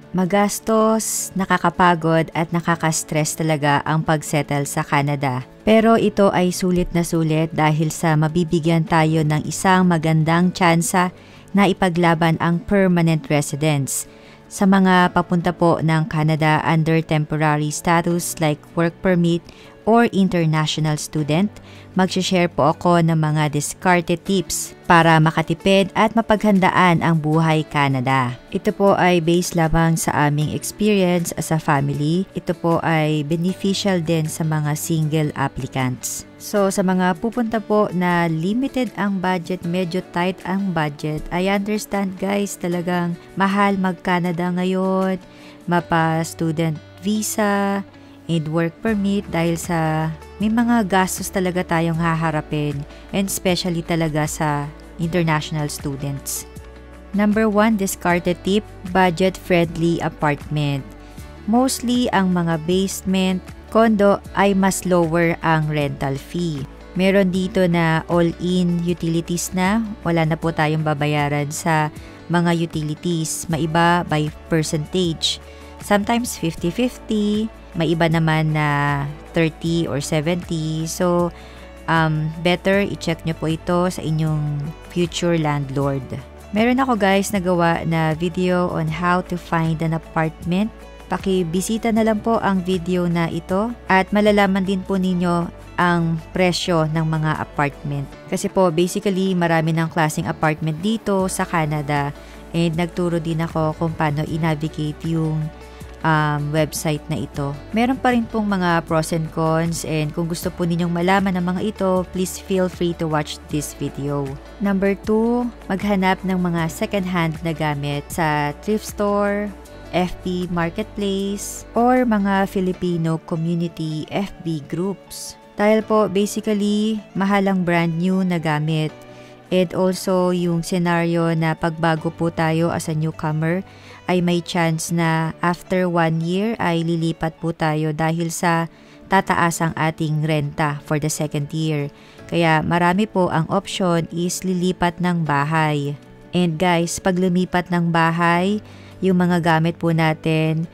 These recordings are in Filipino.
Magastos, nakakapagod at nakaka-stress talaga ang pag-settle sa Canada. Pero ito ay sulit na sulit dahil sa mabibigyan tayo ng isang magandang tsansa na ipaglaban ang permanent residence. Sa mga papunta po ng Canada under temporary status like work permit or international student, mag-share po ako ng mga discarded tips para makatipid at mapaghandaan ang buhay Canada. Ito po ay based lamang sa aming experience as a family. Ito po ay beneficial din sa mga single applicants. So sa mga pupunta po na limited ang budget, medyo tight ang budget, I understand guys, talagang mahal mag-Canada ngayon, mapa-student visa, and work permit dahil sa may mga gastos talaga tayong haharapin and especially talaga sa international students. Number 1, discarded tip, budget-friendly apartment. Mostly ang mga basement, condo ay mas lower ang rental fee. Meron dito na all-in utilities na, wala na po tayong babayaran sa mga utilities, maiba by percentage. Sometimes 50-50, may iba naman na 30 or 70. So, better i-check nyo po ito sa inyong future landlord. Meron ako guys nagawa na video on how to find an apartment. Pakibisita na lang po ang video na ito at malalaman din po ninyo ang presyo ng mga apartment. Kasi po basically marami ng klaseng apartment dito sa Canada and nagturo din ako kung paano i-navigate yung website na ito. Meron pa rin pong mga pros and cons and kung gusto po ninyong malaman ng mga ito, please feel free to watch this video. Number 2, maghanap ng mga second-hand na gamit sa thrift store, FB Marketplace, or mga Filipino community FB groups. Dahil po basically mahal ang brand new na gamit and also yung scenario na pagbago po tayo as a newcomer ay may chance na after 1 year ay lilipat po tayo dahil sa tataas ang ating renta for the second year. Kaya marami po ang option is lilipat ng bahay. And guys, pag lumipat ng bahay, yung mga gamit po natin,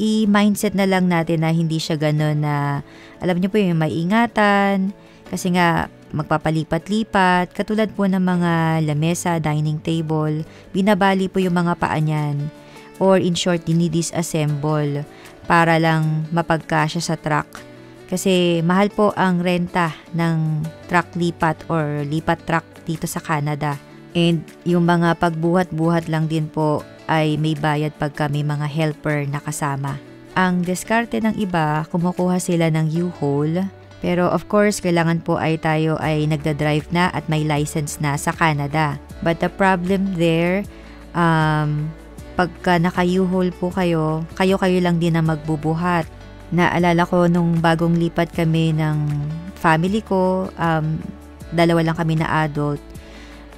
i-mindset na lang natin na hindi siya ganun na, alam niyo po yung maiingatan, kasi nga magpapalipat-lipat, katulad po ng mga lamesa, dining table, binabali po yung mga paa niyan. Or in short, dinidisassemble para lang mapagkasya sa truck. Kasi mahal po ang renta ng truck lipat or lipat truck dito sa Canada. And yung mga pagbuhat-buhat lang din po ay may bayad pagka may mga helper na kasama. Ang diskarte ng iba, kumukuha sila ng U-Haul. Pero of course, kailangan po ay tayo ay nagda-drive na at may license na sa Canada. But the problem there, pagka naka-U-Haul po kayo, kayo lang din na magbubuhat. Naalala ko nung bagong lipat kami ng family ko, dalawa lang kami na adult.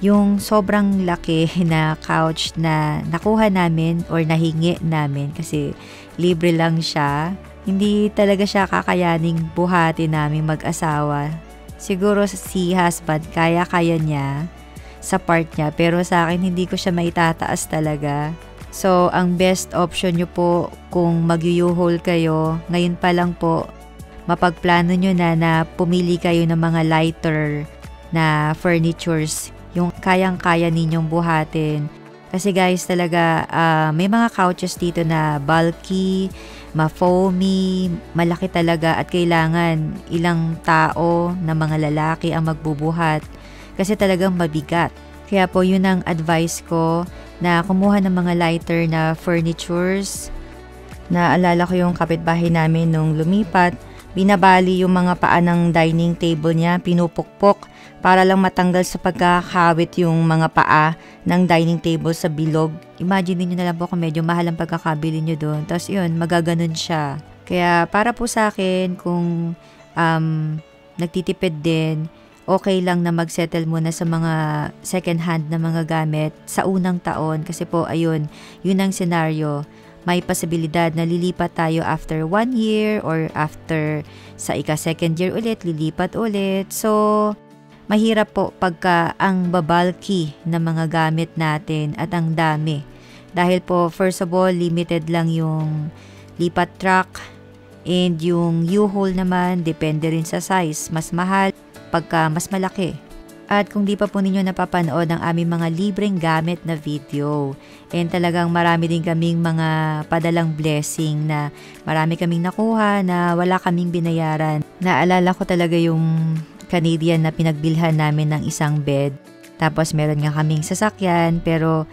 Yung sobrang laki na couch na nakuha namin or nahingi namin kasi libre lang siya, hindi talaga siya kakayaning buhatin namin mag-asawa. Siguro si husband, kaya niya sa part niya, pero sa akin hindi ko siya maitataas talaga. So, ang best option nyo po kung mag-U-Haul kayo, ngayon pa lang po, mapagplano nyo na pumili kayo ng mga lighter na furnitures, yung kayang-kaya ninyong buhatin. Kasi guys talaga may mga couches dito na bulky, ma-foamy, malaki talaga at kailangan ilang tao na mga lalaki ang magbubuhat kasi talagang mabigat. Kaya po yun ang advice ko na kumuha ng mga lighter na furnitures. Naalala ko yung kapitbahay namin nung lumipat, binabali yung mga paa ng dining table niya, pinupukpok para lang matanggal sa pagkakawit yung mga paa ng dining table sa bilog. Imagine niyo na lang po kung medyo mahal ang pagkakabili niyo doon. Tapos yun, magaganon siya. Kaya para po sa akin, kung nagtitipid din, okay lang na magsettle muna sa mga second hand na mga gamit sa unang taon. Kasi po, ayun, yun ang scenario. May posibilidad na lilipat tayo after 1 year or after sa ika-second year ulit, lilipat ulit. So, mahirap po pagka ang babalki na mga gamit natin at ang dami. Dahil po, first of all, limited lang yung lipat truck and yung U-Haul naman, depende rin sa size. Mas mahal pagka mas malaki. At kung di pa po ninyo napapanood ang aming mga libreng gamit na video, and talagang marami din kaming mga padalang blessing na marami kaming nakuha na wala kaming binayaran. Naalala ko talaga yung Canadian na pinagbilhan namin ng isang bed. Tapos meron nga kaming sasakyan pero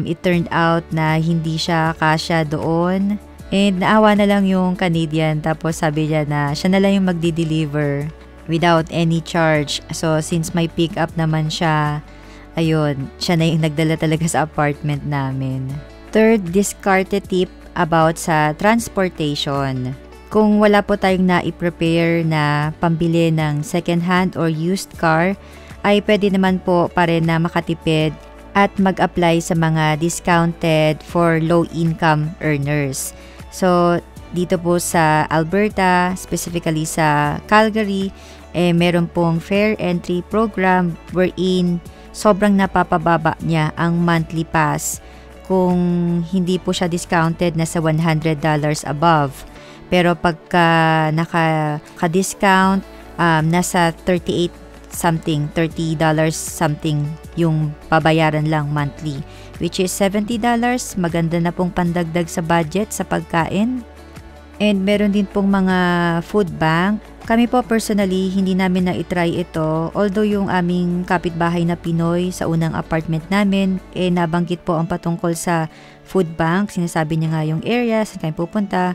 it turned out na hindi siya kasya doon. And naawa na lang yung Canadian tapos sabi niya na siya na lang yung magdi-deliver without any charge. So since may pick up naman siya, ayun, siya na yung nagdala talaga sa apartment namin. Third discarded tip about sa transportation. Kung wala po tayong na-prepare na pambili ng second hand or used car, ay pwede naman po pa rin na makatipid at mag-apply sa mga discounted for low-income earners. So, dito po sa Alberta, specifically sa Calgary, meron pong fair entry program wherein sobrang napapababa niya ang monthly pass kung hindi po siya discounted na sa $100 above. Pero pagka naka-discount, nasa $38 something yung babayaran lang monthly, which is $70. Maganda na pong pandagdag sa budget sa pagkain. And meron din pong mga food bank. Kami po personally, hindi namin na-try ito. Although yung aming kapitbahay na Pinoy sa unang apartment namin, nabanggit po ang patungkol sa food bank. Sinasabi niya nga yung area, saan kami pupunta.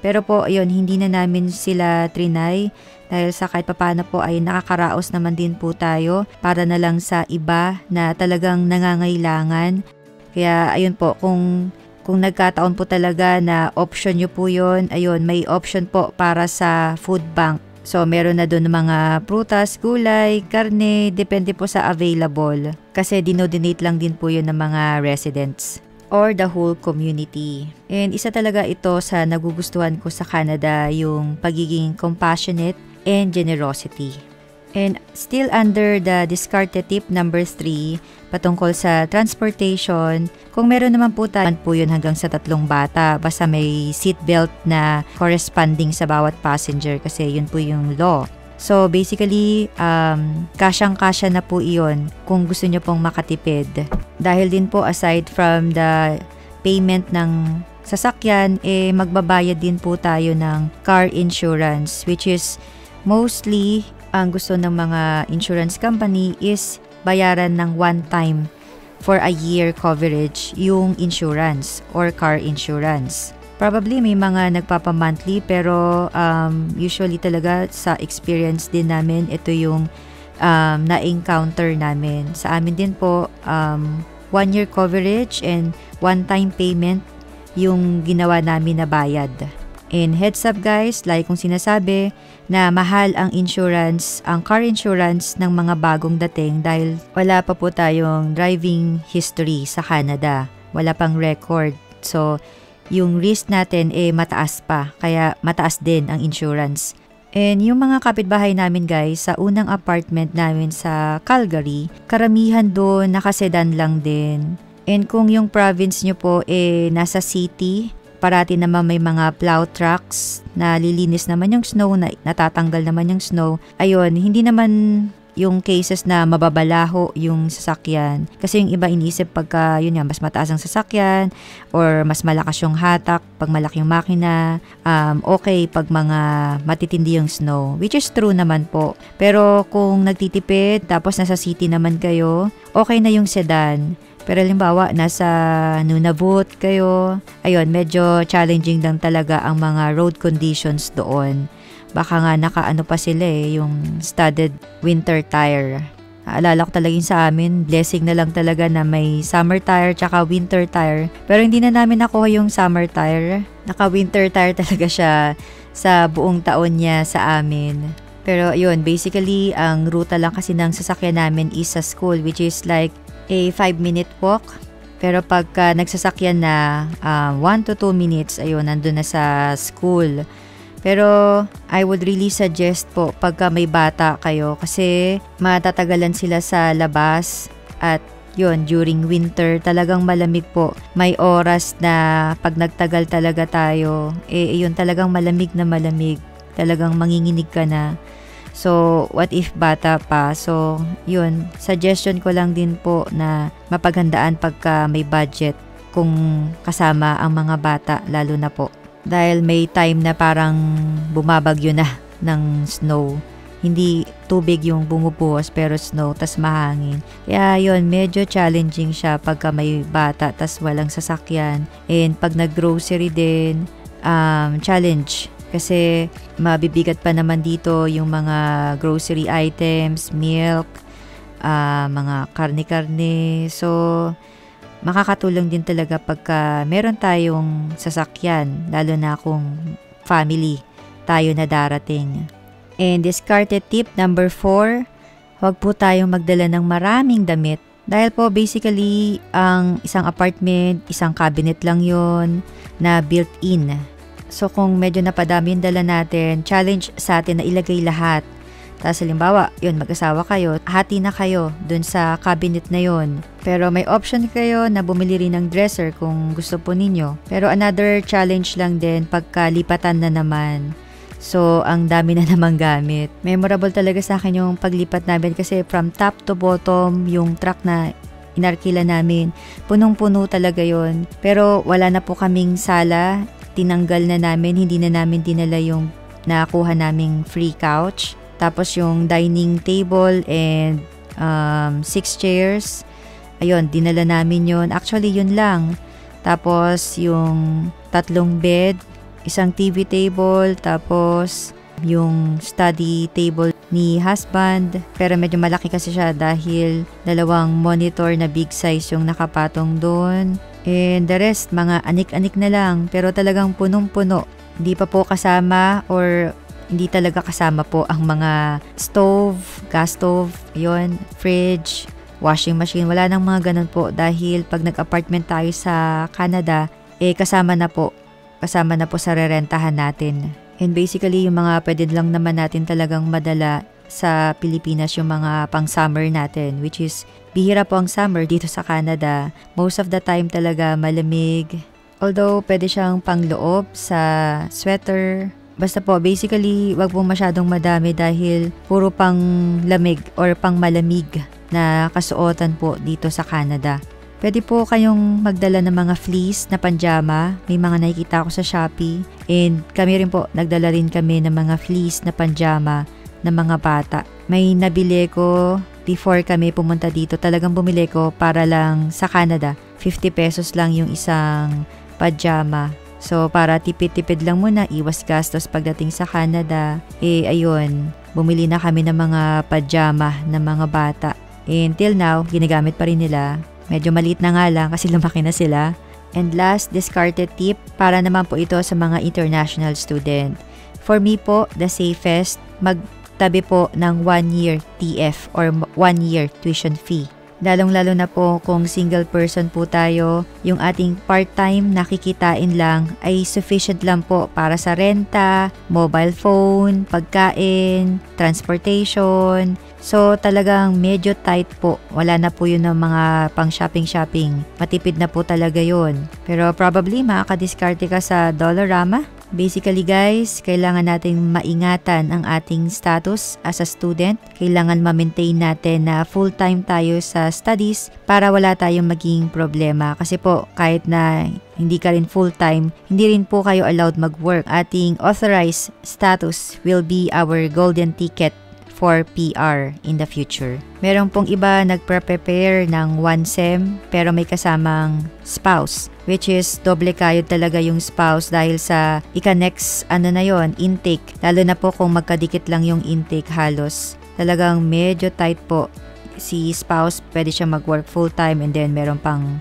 Pero po, ayun, hindi na namin sila trinay dahil sa kahit papano po ay nakakaraos naman din po tayo para na lang sa iba na talagang nangangailangan. Kaya ayun po, kung nagkataon po talaga na option nyo po yun, ayun, may option po para sa food bank. So, meron na doon mga prutas, gulay, karne, depende po sa available. Kasi dinodonate lang din po yun ng mga residents or the whole community. And isa talaga ito sa nagugustuhan ko sa Canada, yung pagiging compassionate and generosity. And still under the discarded tip number 3, patungkol sa transportation, kung meron naman po tayo po yun hanggang sa 3 bata, basta may seatbelt na corresponding sa bawat passenger kasi yun po yung law. So basically, kasyang-kasya na po iyon kung gusto nyo pong makatipid. Dahil din po aside from the payment ng sasakyan, magbabayad din po tayo ng car insurance, which is mostly ang gusto ng mga insurance company is bayaran ng one time for a year coverage yung insurance or car insurance. Probably may mga nagpapa-monthly pero usually talaga sa experience din namin ito yung na-encounter namin. Sa amin din po 1 year coverage and one time payment yung ginawa namin na bayad. And heads up guys, like kung sinasabi na mahal ang insurance, ang car insurance ng mga bagong dating dahil wala pa po tayong driving history sa Canada. Wala pang record. So, yung risk natin mataas pa, kaya mataas din ang insurance. And yung mga kapitbahay namin guys, sa unang apartment namin sa Calgary, karamihan doon nakasedan lang din. And kung yung province nyo po nasa city, parati naman may mga plow trucks na lilinis naman yung snow, na natatanggal naman yung snow. Ayun, hindi naman yung cases na mababalaho yung sasakyan. Kasi yung iba iniisip pagka yun nga, mas mataas ang sasakyan or mas malakas yung hatak pag malaki yung makina. Okay pag mga matitindi yung snow, which is true naman po. Pero kung nagtitipid tapos nasa city naman kayo, okay na yung sedan. Pero halimbawa, nasa Nunavut kayo, ayun, medyo challenging lang talaga ang mga road conditions doon. Baka nga nakaano pa sila yung studded winter tire. Naalala ko talaga sa amin, blessing na lang talaga na may summer tire tsaka winter tire. Pero hindi na namin nakuha yung summer tire. Naka-winter tire talaga siya sa buong taon niya sa amin. Pero yun, basically, ang ruta lang kasi ng sasakyan namin is sa school, which is like a 5-minute walk. Pero pagka nagsasakyan na 1 to 2 minutes, ayun, nandun na sa school. Pero I would really suggest po pagka may bata kayo kasi matatagalan sila sa labas at yun, during winter talagang malamig po. May oras na pag nagtagal talaga tayo, yun talagang malamig na malamig. Talagang manginginig ka na. So, what if bata pa? So, yun, suggestion ko lang din po na mapaghandaan pagka may budget kung kasama ang mga bata, lalo na po. Dahil may time na parang bumabagyo na ng snow. Hindi tubig yung bumubuhos pero snow, tas mahangin. Kaya yun, medyo challenging siya pagka may bata tas walang sasakyan. And pag nag-grocery din, challenge. Kasi mabibigat pa naman dito yung mga grocery items, milk, mga karne-karne. So, makakatulong din talaga pagka meron tayong sasakyan, lalo na kung family tayo na darating. And discarded tip number 4, huwag po tayong magdala ng maraming damit. Dahil po basically, ang isang apartment, isang cabinet lang yon na built-in. So kung medyo napadami yung dala natin, challenge sa atin na ilagay lahat. Tapos halimbawa, yun, mag-asawa kayo, hati na kayo dun sa cabinet na yun. Pero may option kayo na bumili rin ng dresser kung gusto po ninyo. Pero another challenge lang din pagkalipatan na naman. So, ang dami na namang gamit. Memorable talaga sa akin yung paglipat namin kasi from top to bottom, yung truck na inarkila namin, punong-puno talaga yon. Pero wala na po kaming sala, tinanggal na namin, hindi na namin dinala yung nakuha naming free couch. Tapos yung dining table and 6 chairs, ayun, dinala namin yun. Actually, yun lang. Tapos yung 3 bed, isang TV table, tapos yung study table ni husband. Pero medyo malaki kasi siya dahil 2 monitor na big size yung nakapatong doon. And the rest, mga anik-anik na lang. Pero talagang punong-puno. Hindi pa po kasama or hindi talaga kasama po ang mga stove, gas stove, yun, fridge, washing machine. Wala nang mga ganun po dahil pag nag-apartment tayo sa Canada, kasama na po sa rerentahan natin. And basically, yung mga pwede lang naman natin talagang madala sa Pilipinas, yung mga pang-summer natin, which is bihira po ang summer dito sa Canada. Most of the time talaga malamig. Although, pwede siyang pang-loob sa sweater. Basta po, basically, wag po masyadong madami dahil puro pang lamig or pang malamig na kasuotan po dito sa Canada. Pwede po kayong magdala ng mga fleece na panjama. May mga nakikita ako sa Shopee. And kami rin po, nagdala rin kami ng mga fleece na panjama ng mga bata. May nabili ko before kami pumunta dito. Talagang bumili ko para lang sa Canada. 50 pesos lang yung isang pajama. So, para tipid-tipid lang muna, iwas gastos pagdating sa Canada. Ayun, bumili na kami ng mga pajama ng mga bata. Until now, ginagamit pa rin nila. Medyo maliit na nga lang kasi lumaki na sila. And last, discarded tip, para naman po ito sa mga international student. For me po, the safest, magtabi po ng 1-year TF or 1-year tuition fee. Lalong-lalo na po kung single person po tayo, yung ating part-time nakikitain lang ay sufficient lang po para sa renta, mobile phone, pagkain, transportation. So talagang medyo tight po. Wala na po yun ng mga pang shopping-shopping. Matipid na po talaga yun. Pero probably makakadiskarte ka sa Dollarama. Basically guys, kailangan nating maingatan ang ating status as a student. Kailangan ma-maintain natin na full-time tayo sa studies para wala tayong maging problema. Kasi po, kahit na hindi ka rin full-time, hindi rin po kayo allowed mag-work. Ating authorized status will be our golden ticket for PR in the future. Meron pong iba nagpre-prepare ng 1 SEM pero may kasamang spouse, which is doble kayod talaga yung spouse dahil sa ika-next intake. Lalo na po kung magkadikit lang yung intake halos. Talagang medyo tight po. Si spouse pwede siya mag-work full-time and then meron pang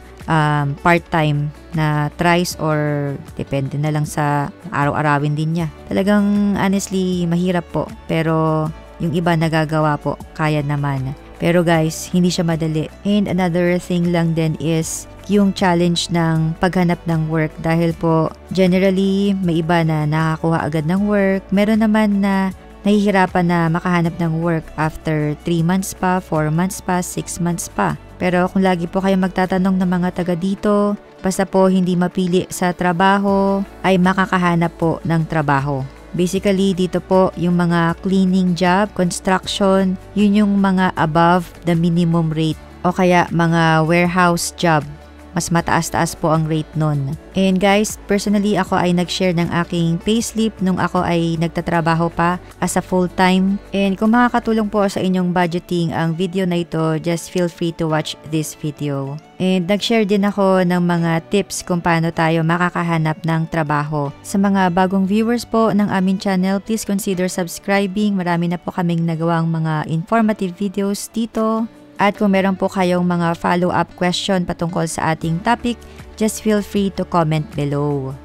part-time na tries or depende na lang sa araw-arawin din niya. Talagang honestly mahirap po pero yung iba nagagawa po, kaya naman. Pero guys, hindi siya madali. And another thing lang din is yung challenge ng paghanap ng work dahil po generally may iba na nakakuha agad ng work. Meron naman na nahihirapan na makahanap ng work after 3 months pa, 4 months pa, 6 months pa. Pero kung lagi po kayo magtatanong ng mga taga dito, basta po hindi mapili sa trabaho, ay makakahanap po ng trabaho. Basically, dito po yung mga cleaning job, construction, yun yung mga above the minimum rate. O kaya mga warehouse job. Mas mataas-taas po ang rate nun. And guys, personally ako ay nag-share ng aking payslip nung ako ay nagtatrabaho pa as a full-time. And kung makakatulong po sa inyong budgeting ang video na ito, just feel free to watch this video. And nag-share din ako ng mga tips kung paano tayo makakahanap ng trabaho. Sa mga bagong viewers po ng aming channel, please consider subscribing. Marami na po kaming nagawang mga informative videos dito. At kung meron po kayong mga follow-up question patungkol sa ating topic, just feel free to comment below.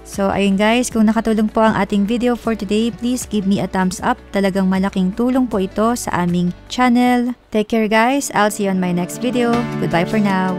So ayun guys, kung nakatulong po ang ating video for today, please give me a thumbs up. Talagang malaking tulong po ito sa aming channel. Take care guys, I'll see you on my next video. Goodbye for now.